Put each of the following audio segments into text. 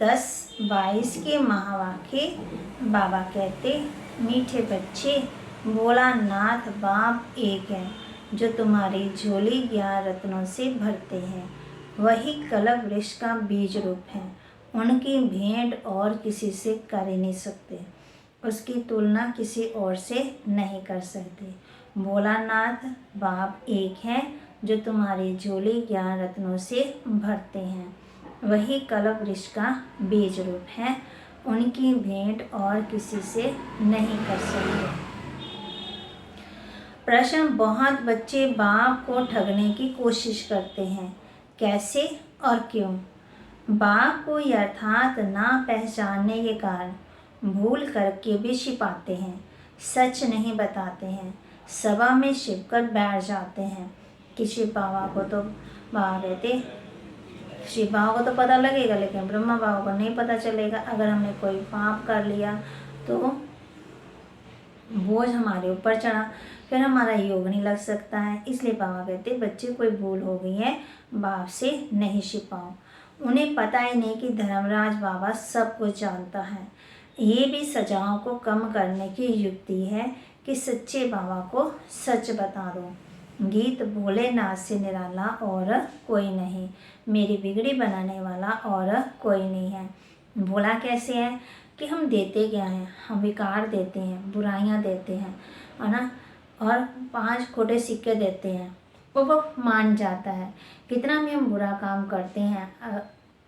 10-22 के महावाक्य बाबा कहते, मीठे बच्चे, भोलानाथ बाप एक है जो तुम्हारी झोली ज्ञान रत्नों से भरते हैं। वही कल्प वृक्ष का बीज रूप है। उनकी भेंट और किसी से कर ही नहीं सकते, उसकी तुलना किसी और से नहीं कर सकते। भोलानाथ बाप एक है जो तुम्हारी झोली ज्ञान रत्नों से भरते हैं। वही कल्प वृक्ष का बीज रूप है। उनकी भेंट और किसी से नहीं कर सकते। प्रश्न, बहुत बच्चे बाप को ठगने की कोशिश करते हैं, कैसे और क्यों? बाप को यथार्थ ना पहचानने के कारण भूल करके भी छिपाते हैं, सच नहीं बताते हैं, सभा में छिपकर बैठ जाते हैं। किसी बाबा को तो बाबा कहते, शिव बाबा को तो पता लगेगा, लेकिन ब्रह्मा बाबा को नहीं पता चलेगा। अगर हमने कोई पाप कर लिया तो बोझ हमारे ऊपर चढ़ा, फिर हमारा योग नहीं लग सकता है। इसलिए बाबा कहते, बच्चे कोई भूल हो गई है, बाप से नहीं छिपाओ। उन्हें पता ही नहीं कि धर्मराज बाबा सब कुछ जानता है। ये भी सजाओं को कम करने की युक्ति है कि सच्चे बाबा को सच बता दो। गीत भोलेनाथ से निराला और कोई नहीं, मेरी बिगड़ी बनाने वाला और कोई नहीं है। भोला कैसे है कि हम देते क्या हैं, हम विकार देते हैं, बुराइयां देते हैं, है ना, और 5 खोटे सिक्के देते हैं, वो मान जाता है। कितना भी हम बुरा काम करते हैं,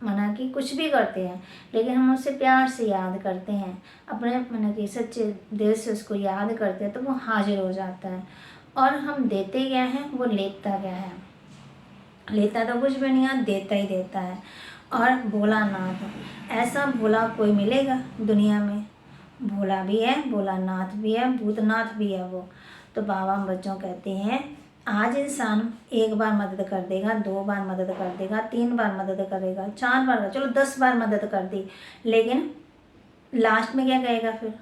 मना कि कुछ भी करते हैं, लेकिन हम उसे प्यार से याद करते हैं, अपने मना कि सच्चे दिल से उसको याद करते हैं, तो वो हाजिर हो जाता है। और हम देते क्या हैं, वो लेता क्या है, लेता तो कुछ भी नहीं है, देता ही देता है। और भोलानाथ, ऐसा भोला कोई मिलेगा दुनिया में? भोला भी है, भोलानाथ भी है, भूतनाथ भी है वो। तो बाबा हम बच्चों कहते हैं, आज इंसान 1 बार मदद कर देगा, 2 बार मदद कर देगा, 3 बार मदद करेगा, 4 बार, चलो 10 बार मदद कर दी, लेकिन लास्ट में क्या कहेगा फिर?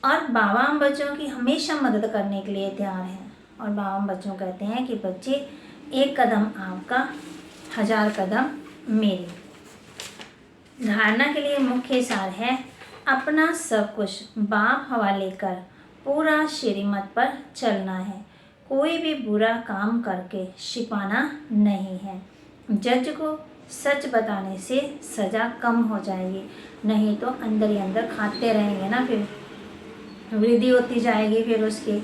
और बाबा हम बच्चों की हमेशा मदद करने के लिए तैयार हैं। और बाबा हम बच्चों कहते हैं कि बच्चे, 1 कदम आपका, 1000 कदम मेरे। धारणा के लिए मुख्य सार है, अपना सब कुछ बाप हवाले कर पूरा श्रीमत पर चलना है। कोई भी बुरा काम करके छिपाना नहीं है। जज को सच बताने से सज़ा कम हो जाएगी, नहीं तो अंदर ही अंदर खाते रहेंगे ना, फिर वृद्धि होती जाएगी। फिर उसके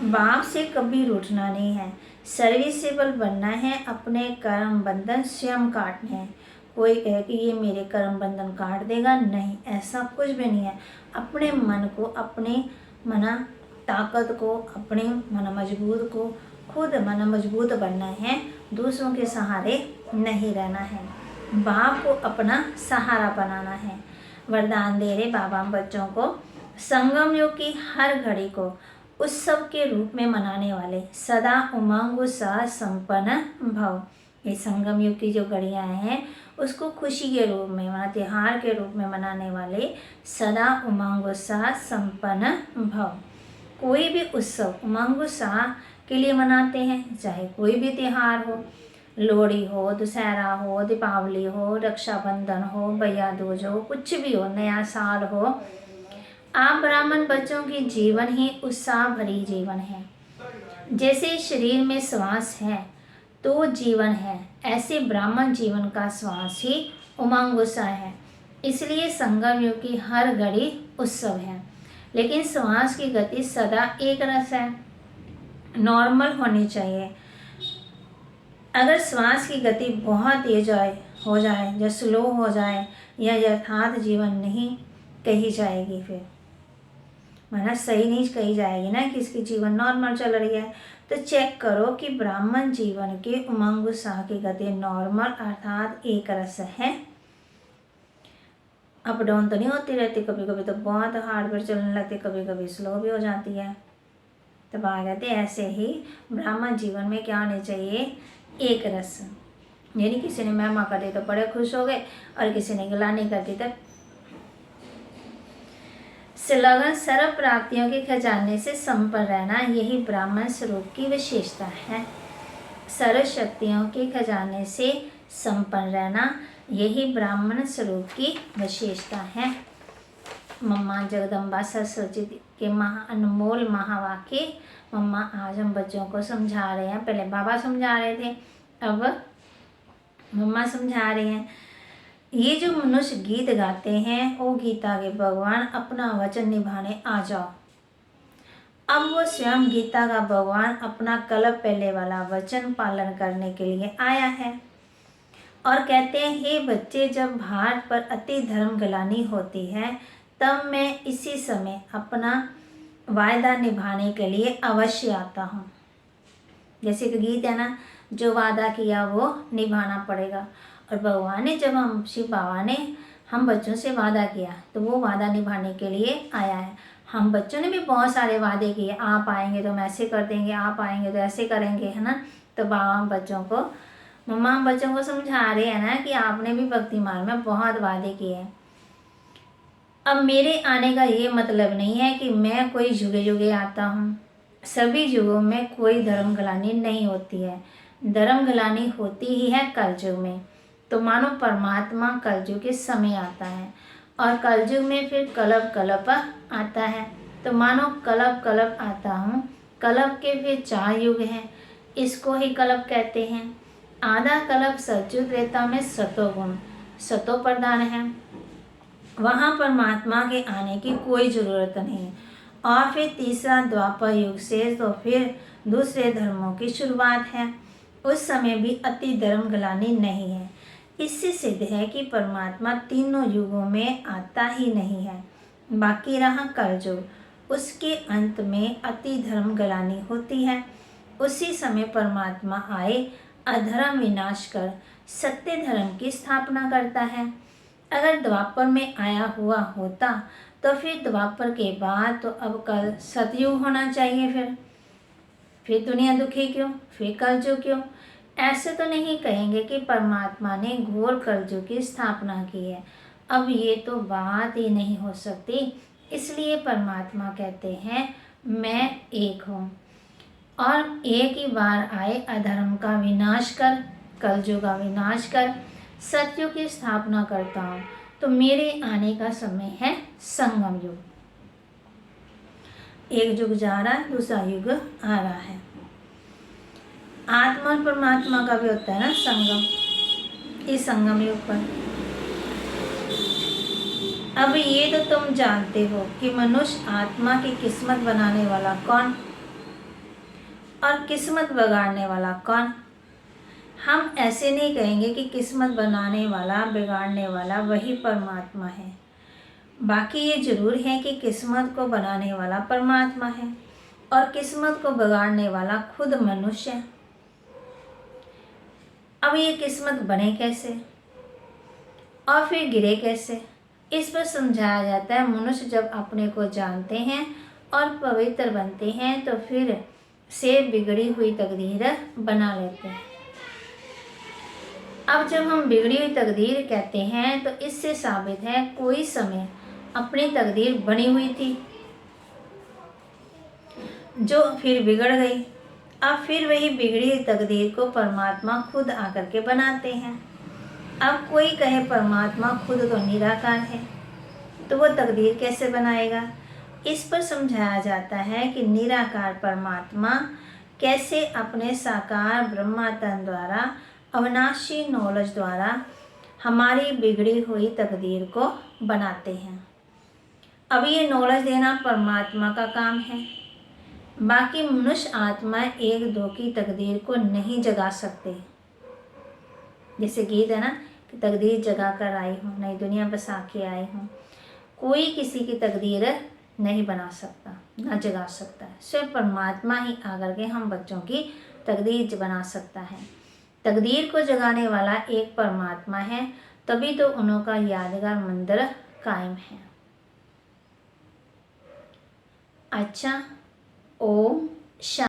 बाप से कभी रूठना नहीं है, सर्विसेबल बनना है, अपने कर्म बंधन स्वयं काटने हैं। कोई कहे कि ये मेरे कर्म बंधन काट देगा, नहीं, ऐसा कुछ भी नहीं है। अपने मन को, अपने मना ताकत को, अपने मन मजबूत को, खुद मन मजबूत बनना है, दूसरों के सहारे नहीं रहना है। बाप को अपना सहारा बनाना है। वरदान दे रहे बाबा बच्चों को, संगम युग की हर घड़ी को उत्सव के रूप में मनाने वाले, सदा उमंग उत्साह संपन्न भव। ये संगम युग की जो घड़ियाँ हैं, उसको खुशी के रूप में, त्योहार के रूप में मनाने वाले, सदा उमंग उत्साह संपन्न भव। कोई भी उत्सव उमंग उत्साह के लिए मनाते हैं, चाहे कोई भी त्यौहार हो, लोहड़ी हो, दशहरा हो, दीपावली हो, रक्षाबंधन हो, भैया दूज हो, कुछ भी हो, नया साल हो। आप ब्राह्मण बच्चों की जीवन ही उत्साह भरी जीवन है। जैसे शरीर में श्वास है तो जीवन है, ऐसे ब्राह्मण जीवन का श्वास ही उमंग उत्साह है। इसलिए संगम युग की हर घड़ी उत्सव है, लेकिन श्वास की गति सदा एक रस है, नॉर्मल होनी चाहिए। अगर श्वास की गति बहुत तेज हो जाए या स्लो हो जाए या यथार्थ जीवन नहीं कही जाएगी, फिर माना सही नहीं कही जाएगी ना कि इसकी जीवन नॉर्मल चल रही है। तो चेक करो कि ब्राह्मण जीवन के उमंग उत्साह की गति नॉर्मल अर्थात एक रस है, अप डाउन तो नहीं होती रहती, कभी कभी तो बहुत हार्ड पर चलने लगती, कभी कभी स्लो भी हो जाती है। तो बात कहते ऐसे ही ब्राह्मण जीवन में क्या होने चाहिए, एक रस। यानी किसी ने महिमा कर दी तो बड़े खुश हो गए, और किसी ने गिलानी कर दी तो स्लोगन, सर्व प्राप्तियों के खजाने से संपन्न रहना, यही ब्राह्मण स्वरूप की विशेषता है। सर्व शक्तियों के खजाने से संपन्न रहना, यही ब्राह्मण स्वरूप की विशेषता है। मम्मा जगदम्बा सरस्वती के अनमोल महावाक्य मम्मा आज हम बच्चों को समझा रहे हैं। पहले बाबा समझा रहे थे, अब मम्मा समझा रहे हैं। ये जो मनुष्य गीत गाते हैं, ओ गीता के भगवान अपना वचन निभाने आ जाओ। अब वो स्वयं गीता का भगवान अपना कल्प पहले वाला वचन पालन करने के लिए आया है और कहते हैं, हे बच्चे, जब भाट पर अति धर्म गलानी होती है तब मैं इसी समय अपना वायदा निभाने के लिए अवश्य आता हूँ। जैसे कि गीत है ना, जो वादा किया वो निभाना पड़ेगा। और भगवान ने जब हम शिव बाबा ने हम बच्चों से वादा किया तो वो वादा निभाने के लिए आया है। हम बच्चों ने भी बहुत सारे वादे किए, आप आएंगे तो हम ऐसे कर देंगे, आप आएंगे तो ऐसे करेंगे, है ना। तो बाबा हम बच्चों को मम्मा हम बच्चों को समझा रहे हैं ना कि आपने भी भक्ति मार्ग में बहुत वादे किए हैं। अब मेरे आने का ये मतलब नहीं है कि मैं कोई जुगे जुगे आता हूँ। सभी युगों में कोई धर्म गलानी नहीं होती है। धर्म गलानी होती ही है कलयुग में। तो मानो परमात्मा कलयुग के समय आता है और कलयुग में फिर कलप आता है। तो मानो कलप आता हूँ। कलप के फिर 4 युग हैं, इसको ही कलप कहते हैं। आधा कलप सतयुग त्रेता में सतोगुण सतो प्रधान है, वहाँ परमात्मा के आने की कोई ज़रूरत नहीं। और फिर तीसरा द्वापर युग से तो फिर दूसरे धर्मों की शुरुआत है। उस समय भी अति धर्म गलानी नहीं है। इससे सिद्ध है कि परमात्मा तीनों युगों में आता ही नहीं है। बाकी रहा कलयुग, उसके अंत में अति धर्म गलानी होती है। उसी समय परमात्मा आए अधर्म विनाश कर सत्य धर्म की स्थापना करता है। अगर द्वापर में आया हुआ होता तो फिर द्वापर के बाद तो अब कल सतयुग होना चाहिए। फिर दुनिया दुखी क्यों, फिर कलयुग क्यों? ऐसे तो नहीं कहेंगे कि परमात्मा ने घोर कलयुग की स्थापना की है। अब ये तो बात ही नहीं हो सकती। इसलिए परमात्मा कहते हैं, मैं एक हूँ और एक ही बार आए अधर्म का विनाश कर, कलयुग का विनाश कर सत्युग की स्थापना करता हूँ। तो मेरे आने का समय है संगम युग। एक युग जा रहा है, दूसरा युग आ रहा है। आत्मा और परमात्मा का भी होता है ना संगम, इस संगम युग पर। अब ये तो तुम जानते हो कि मनुष्य आत्मा की किस्मत बनाने वाला कौन और किस्मत बिगाड़ने वाला कौन। हम ऐसे नहीं कहेंगे कि किस्मत बनाने वाला बिगाड़ने वाला वही परमात्मा है। बाकी ये जरूर है कि किस्मत को बनाने वाला परमात्मा है और किस्मत को बिगाड़ने वाला खुद मनुष्य है। अब ये किस्मत बने कैसे और फिर गिरे कैसे, इस पर समझाया जाता है। मनुष्य जब अपने को जानते हैं और पवित्र बनते हैं तो फिर से बिगड़ी हुई तकदीर बना लेते हैं। अब जब हम बिगड़ी हुई तकदीर कहते हैं तो इससे साबित है कोई समय अपनी तकदीर बनी हुई थी जो फिर बिगड़ गई। अब फिर वही बिगड़ी हुई तकदीर को परमात्मा खुद आकर के बनाते हैं। अब कोई कहे परमात्मा खुद तो निराकार है, तो वो तकदीर कैसे बनाएगा। इस पर समझाया जाता है कि निराकार परमात्मा कैसे अपने साकार ब्रह्मा तन द्वारा अविनाशी नॉलेज द्वारा हमारी बिगड़ी हुई तकदीर को बनाते हैं। अब ये नॉलेज देना परमात्मा का काम है। बाकी मनुष्य आत्मा एक दो की तकदीर को नहीं जगा सकते। जैसे गीत है ना कि तकदीर जगा कर आई हूँ, नई दुनिया बसा के आई हूँ। कोई किसी की तकदीर नहीं बना सकता, ना जगा सकता है। सिर्फ परमात्मा ही आकर के हम बच्चों की तकदीर बना सकता है। तकदीर को जगाने वाला एक परमात्मा है, तभी तो उन्हों का यादगार मंदिर कायम है। अच्छा, ओम शांति।